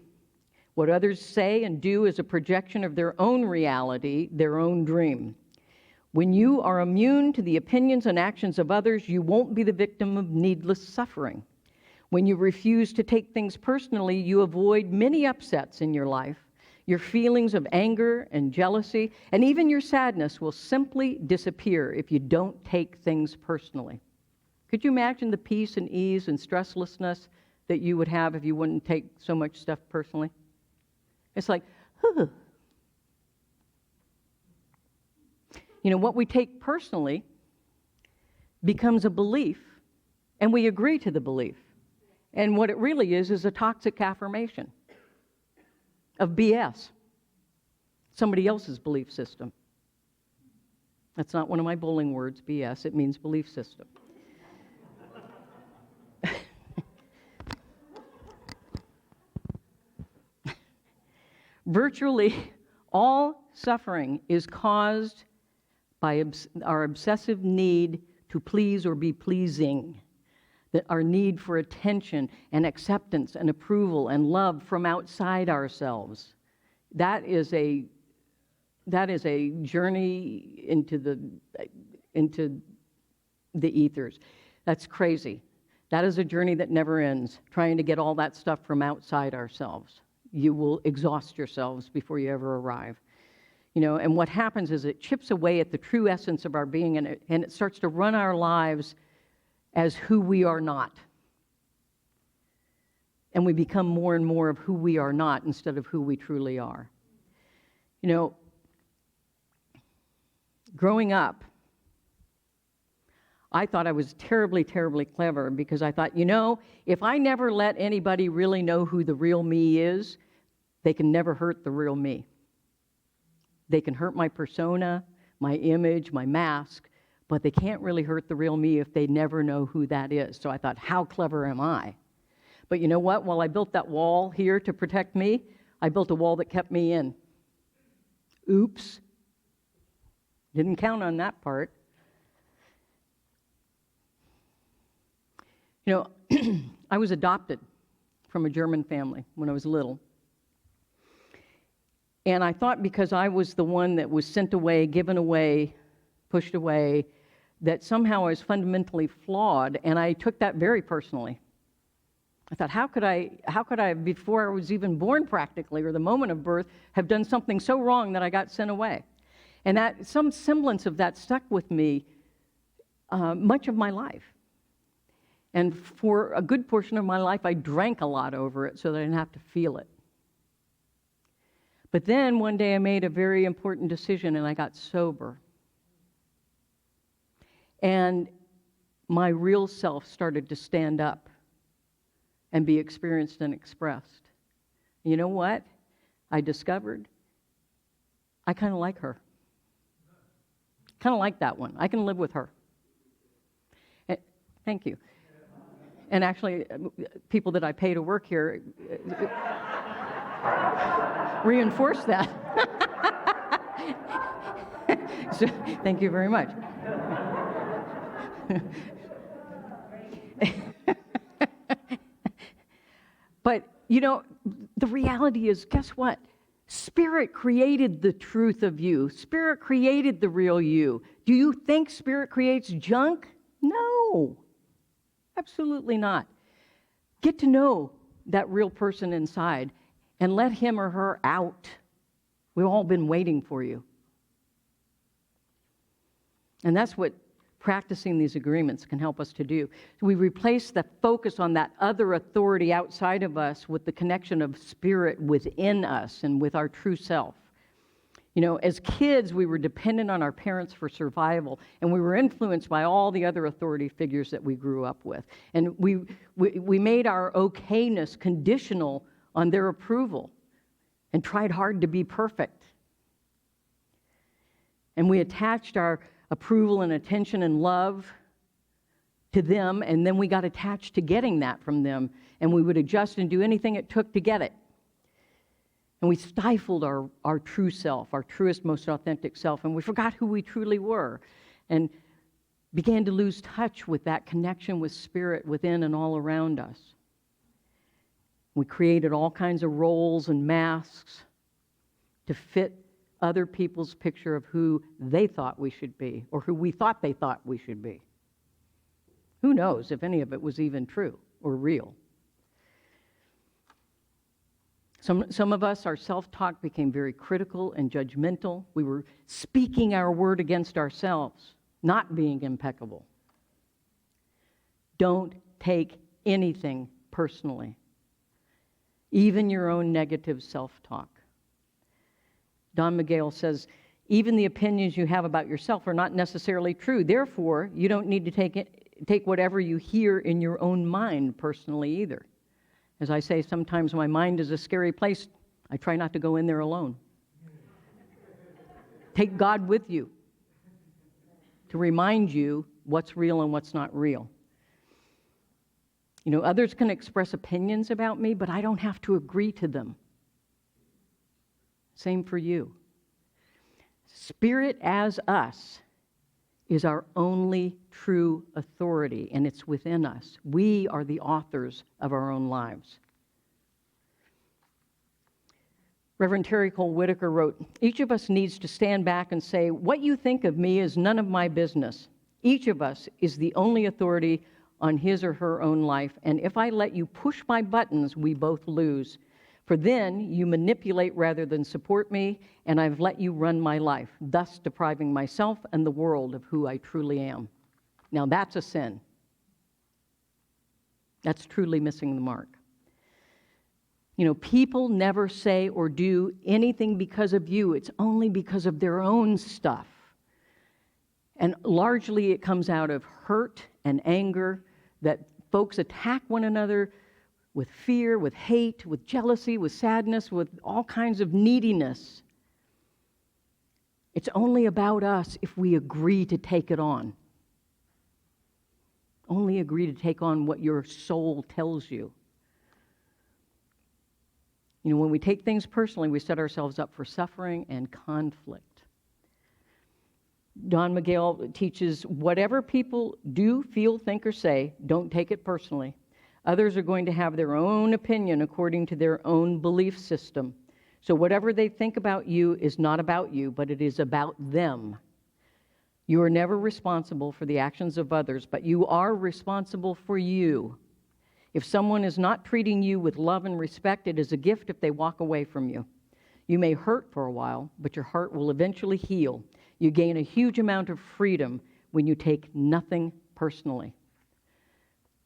What others say and do is a projection of their own reality, their own dream. When you are immune to the opinions and actions of others, you won't be the victim of needless suffering. When you refuse to take things personally, you avoid many upsets in your life. Your feelings of anger and jealousy, and even your sadness will simply disappear if you don't take things personally. Could you imagine the peace and ease and stresslessness that you would have if you wouldn't take so much stuff personally? It's like, what we take personally becomes a belief, and we agree to the belief. And what it really is a toxic affirmation of BS, somebody else's belief system. That's not one of my bowling words, BS. It means belief system. Virtually all suffering is caused by our obsessive need to please or be pleasing. that our need for attention and acceptance and approval and love from outside ourselves. That is a journey into the ethers. That's crazy. That is a journey that never ends, trying to get all that stuff from outside ourselves. You will exhaust yourselves before you ever arrive. And what happens is it chips away at the true essence of our being, and it starts to run our lives as who we are not. And we become more and more of who we are not instead of who we truly are. Growing up, I thought I was terribly, terribly clever because I thought, if I never let anybody really know who the real me is, they can never hurt the real me. They can hurt my persona, my image, my mask, but they can't really hurt the real me if they never know who that is. So I thought, how clever am I? But you know what? While I built that wall here to protect me, I built a wall that kept me in. Oops. Didn't count on that part. I was adopted from a German family when I was little. And I thought because I was the one that was sent away, given away, pushed away, that somehow I was fundamentally flawed, and I took that very personally. I thought, how could I, before I was even born practically, or the moment of birth, have done something so wrong that I got sent away? And that some semblance of that stuck with me much of my life. And for a good portion of my life, I drank a lot over it so that I didn't have to feel it. But then one day I made a very important decision and I got sober. And my real self started to stand up and be experienced and expressed. You know what? I discovered I kind of like her. Kind of like that one. I can live with her. Thank you. And actually, people that I pay to work here reinforce that. So, thank you very much. But, the reality is, guess what? Spirit created the truth of you. Spirit created the real you. Do you think Spirit creates junk? No. Absolutely not. Get to know that real person inside and let him or her out. We've all been waiting for you. And that's what practicing these agreements can help us to do. So we replace the focus on that other authority outside of us with the connection of spirit within us and with our true self. As kids, we were dependent on our parents for survival, and we were influenced by all the other authority figures that we grew up with. And we made our okayness conditional on their approval and tried hard to be perfect. And we attached our approval and attention and love to them, and then we got attached to getting that from them, and we would adjust and do anything it took to get it. And we stifled our true self, our truest, most authentic self, and we forgot who we truly were and began to lose touch with that connection with spirit within and all around us. We created all kinds of roles and masks to fit other people's picture of who they thought we should be or who we thought they thought we should be. Who knows if any of it was even true or real? Some of us, our self-talk became very critical and judgmental. We were speaking our word against ourselves, not being impeccable. Don't take anything personally, even your own negative self-talk. Don Miguel says, even the opinions you have about yourself are not necessarily true. Therefore, you don't need to take whatever you hear in your own mind personally either. As I say, sometimes my mind is a scary place. I try not to go in there alone. Take God with you to remind you what's real and what's not real. Others can express opinions about me, but I don't have to agree to them. Same for you. Spirit as us is our only true authority, and it's within us. We are the authors of our own lives. Reverend Terry Cole Whitaker wrote, "Each of us needs to stand back and say, what you think of me is none of my business. Each of us is the only authority on his or her own life, and if I let you push my buttons, we both lose. For then you manipulate rather than support me, and I've let you run my life, thus depriving myself and the world of who I truly am." Now that's a sin. That's truly missing the mark. You know, people never say or do anything because of you. It's only because of their own stuff. And largely it comes out of hurt and anger that folks attack one another with fear, with hate, with jealousy, with sadness, with all kinds of neediness. It's only about us if we agree to take it on. Only agree to take on what your soul tells you. You know, when we take things personally, we set ourselves up for suffering and conflict. Don Miguel teaches, whatever people do, feel, think, or say, don't take it personally. Others are going to have their own opinion according to their own belief system. So whatever they think about you is not about you, but it is about them. You are never responsible for the actions of others, but you are responsible for you. If someone is not treating you with love and respect, it is a gift if they walk away from you. You may hurt for a while, but your heart will eventually heal. You gain a huge amount of freedom when you take nothing personally.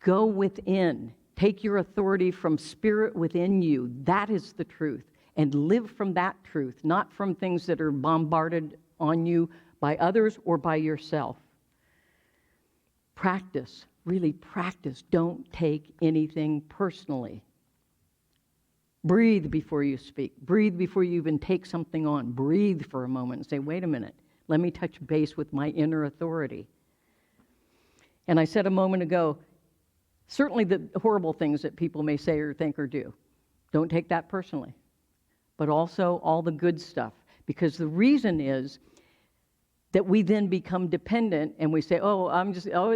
Go within. Take your authority from spirit within you. That is the truth. And live from that truth, not from things that are bombarded on you by others or by yourself. Practice. Really practice. Don't take anything personally. Breathe before you speak. Breathe before you even take something on. Breathe for a moment and say, wait a minute, let me touch base with my inner authority. And I said a moment ago, certainly the horrible things that people may say or think or do, don't take that personally. But also all the good stuff. Because the reason is that we then become dependent and we say, oh,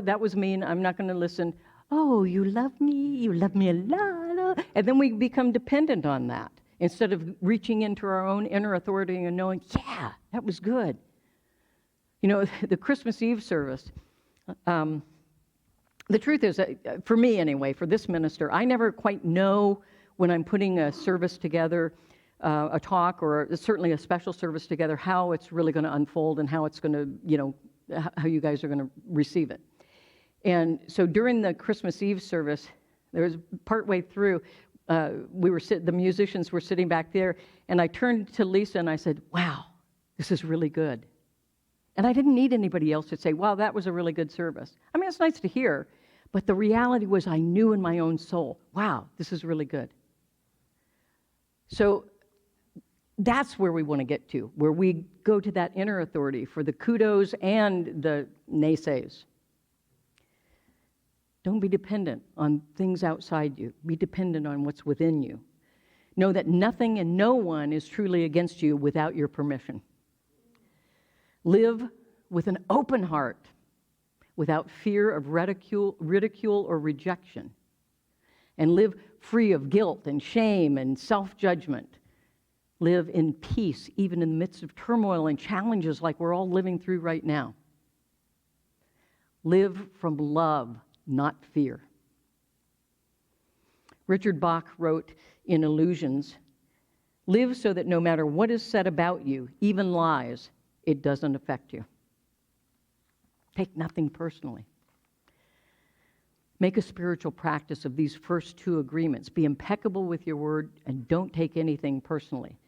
that was mean, I'm not going to listen. Oh, you love me a lot. And then we become dependent on that instead of reaching into our own inner authority and knowing, yeah, that was good. You know, the Christmas Eve service, the truth is, for me anyway, for this minister, I never quite know when I'm putting a service together, a talk or certainly a special service together, how it's really going to unfold and how it's going to, you know, how you guys are going to receive it. And so during the Christmas Eve service, there was partway through, the musicians were sitting back there, and I turned to Lisa and I said, wow, this is really good. And I didn't need anybody else to say, wow, that was a really good service. I mean, it's nice to hear, but the reality was I knew in my own soul, wow, this is really good. So that's where we want to get to, where we go to that inner authority for the kudos and the naysays. Don't be dependent on things outside you. Be dependent on what's within you. Know that nothing and no one is truly against you without your permission. Live with an open heart, without fear of ridicule or rejection. And live free of guilt and shame and self-judgment. Live in peace, even in the midst of turmoil and challenges like we're all living through right now. Live from love, not fear. Richard Bach wrote in Illusions, live so that no matter what is said about you, even lies, it doesn't affect you. Take nothing personally. Make a spiritual practice of these first two agreements. Be impeccable with your word and don't take anything personally.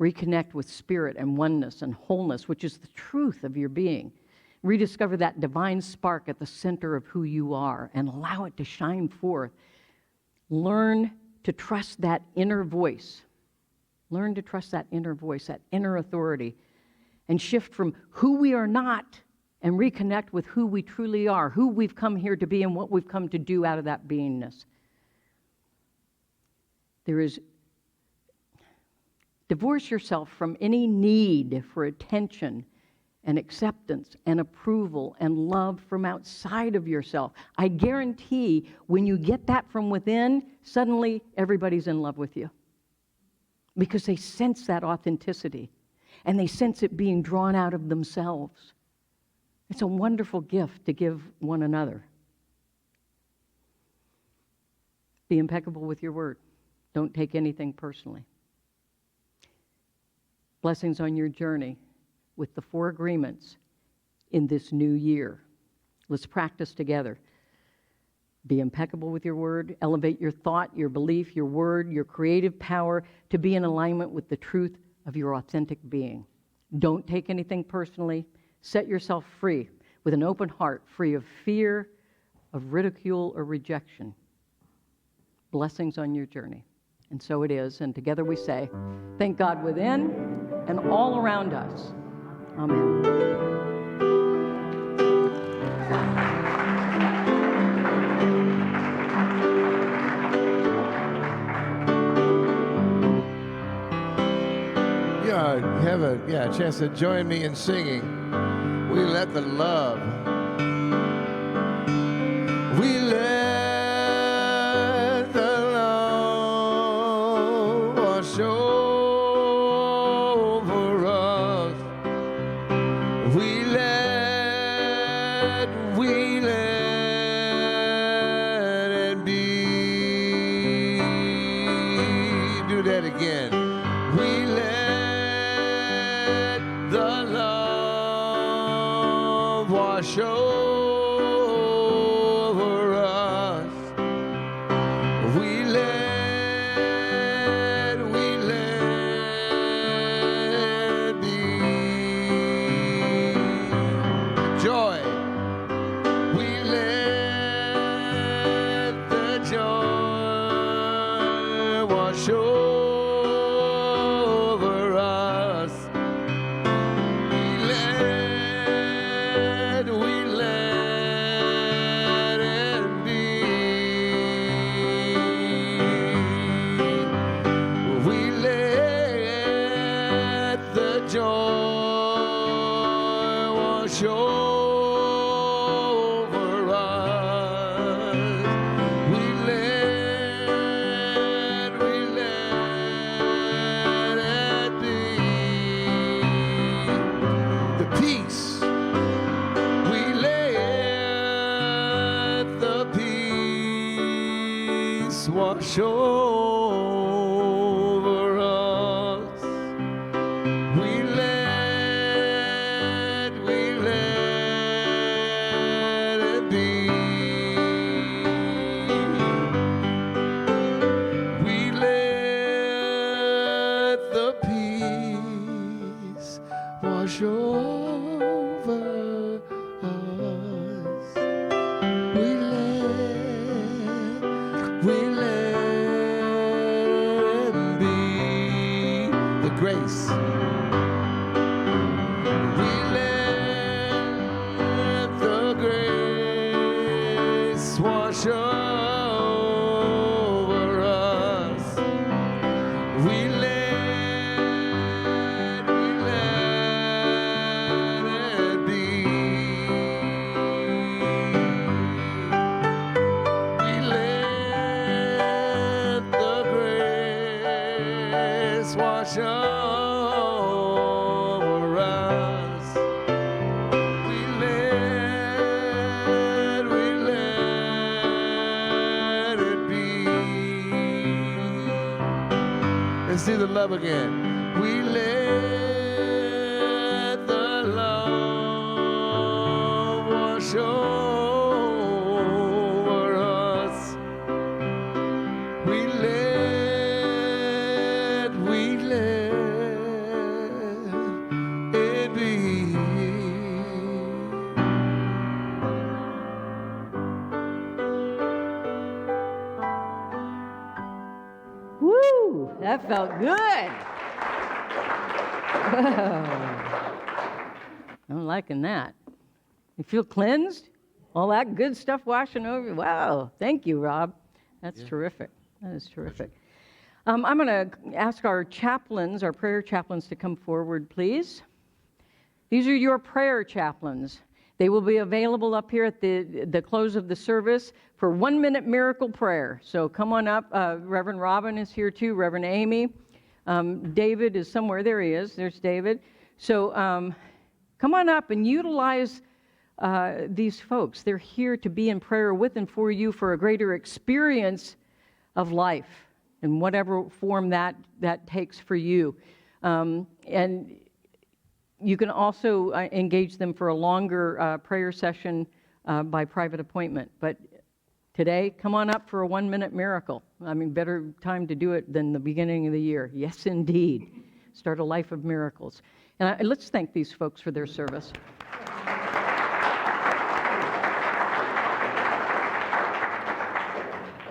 Reconnect with spirit and oneness and wholeness, which is the truth of your being. Rediscover that divine spark at the center of who you are and allow it to shine forth. Learn to trust that inner voice. Learn to trust that inner voice, that inner authority, and shift from who we are not and reconnect with who we truly are, who we've come here to be and what we've come to do out of that beingness. Divorce yourself from any need for attention and acceptance and approval and love from outside of yourself. I guarantee when you get that from within, suddenly everybody's in love with you because they sense that authenticity and they sense it being drawn out of themselves. It's a wonderful gift to give one another. Be impeccable with your word. Don't take anything personally. Blessings on your journey with the 4 agreements in this new year. Let's practice together. Be impeccable with your word. Elevate your thought, your belief, your word, your creative power to be in alignment with the truth of your authentic being. Don't take anything personally. Set yourself free with an open heart, free of fear, of ridicule, or rejection. Blessings on your journey. And so it is. And together we say, thank God within and all around us. Amen. Have a chance to join me in singing. We let the love. We let the love wash over us. We let it be. Do that again. We let the love wash over us. We let be. Joy. We let the joy wash over us. We let it be. We let the joy wash over us. We let it be. The peace. We let the peace wash over us. We let it be. We let the peace wash over us. We let it be. The grace. We let the grace wash over us. We let it be. We let the grace wash over us. We let it be. Let's do the love again. We let the love wash over us. We let it be. Woo! That felt good. Whoa. I'm liking that. You feel cleansed? All that good stuff washing over you. Wow. Thank you, Rob. That's terrific. That is terrific. I'm going to ask our chaplains, our prayer chaplains, to come forward, please. These are your prayer chaplains. They will be available up here at the close of the service for 1-minute miracle prayer. So come on up. Reverend Robin is here too, Reverend Amy. David is somewhere. There he is. There's David. So come on up and utilize these folks. They're here to be in prayer with and for you for a greater experience of life in whatever form that takes for you. And you can also engage them for a longer prayer session by private appointment. But today, come on up for a 1-minute miracle. I mean, better time to do it than the beginning of the year. Yes, indeed. Start a life of miracles. And let's thank these folks for their service.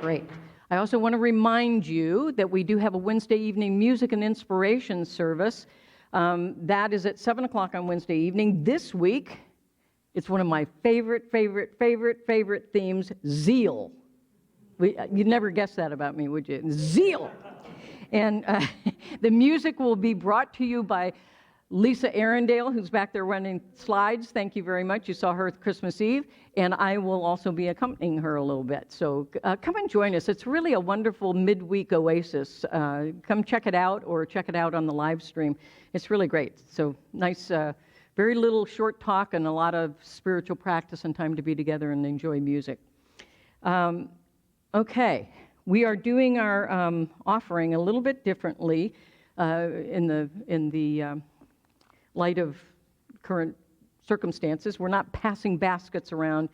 Great. I also want to remind you that we do have a Wednesday evening music and inspiration service. That is at 7 o'clock on Wednesday evening. This week, it's one of my favorite themes, zeal. You'd never guess that about me, would you? Zeal. And the music will be brought to you by Lisa Arundale, who's back there running slides. Thank you very much. You saw her Christmas Eve. And I will also be accompanying her a little bit. So come and join us. It's really a wonderful midweek oasis. Come check it out or check it out on the live stream. It's really great. So nice, very little short talk and a lot of spiritual practice and time to be together and enjoy music. Okay, we are doing our offering a little bit differently in the light of current circumstances. We're not passing baskets around.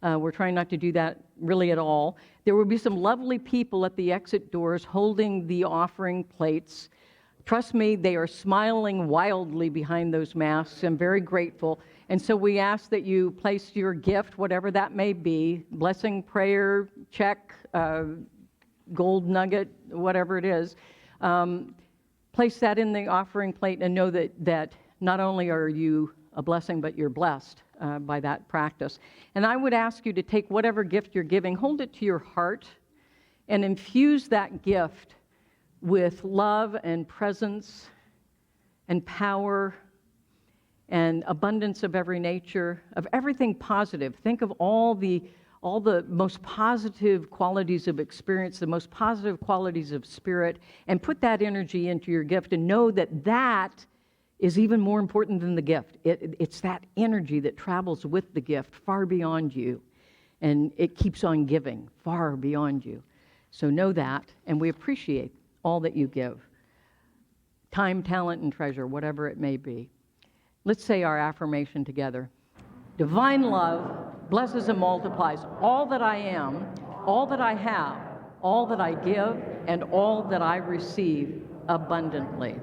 We're trying not to do that really at all. There will be some lovely people at the exit doors holding the offering plates. Trust me, they are smiling wildly behind those masks. I'm very grateful. And so we ask that you place your gift, whatever that may be, blessing, prayer, check, gold nugget, whatever it is, place that in the offering plate and know that not only are you a blessing, but you're blessed by that practice. And I would ask you to take whatever gift you're giving, hold it to your heart, and infuse that gift with love and presence and power and abundance of every nature, of everything positive. Think of all the most positive qualities of experience, the most positive qualities of spirit, and put that energy into your gift and know that that is even more important than the gift. It's that energy that travels with the gift far beyond you, and it keeps on giving far beyond you. So know that, and we appreciate all that you give. Time, talent, and treasure, whatever it may be. Let's say our affirmation together. Divine love blesses and multiplies all that I am, all that I have, all that I give, and all that I receive abundantly.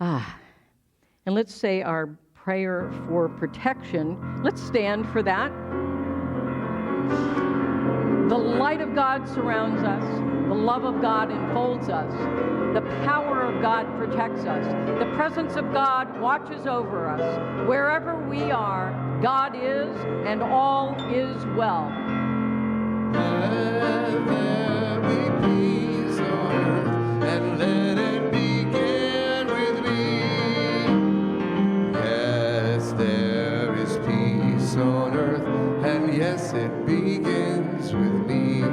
And let's say our prayer for protection. Let's stand for that. The light of God surrounds us. The love of God enfolds us. The power of God protects us. The presence of God watches over us. Wherever we are, God is, and all is well. Let there be peace on earth, and let it begin with me. Yes, there is peace on earth, and yes, it begins with me.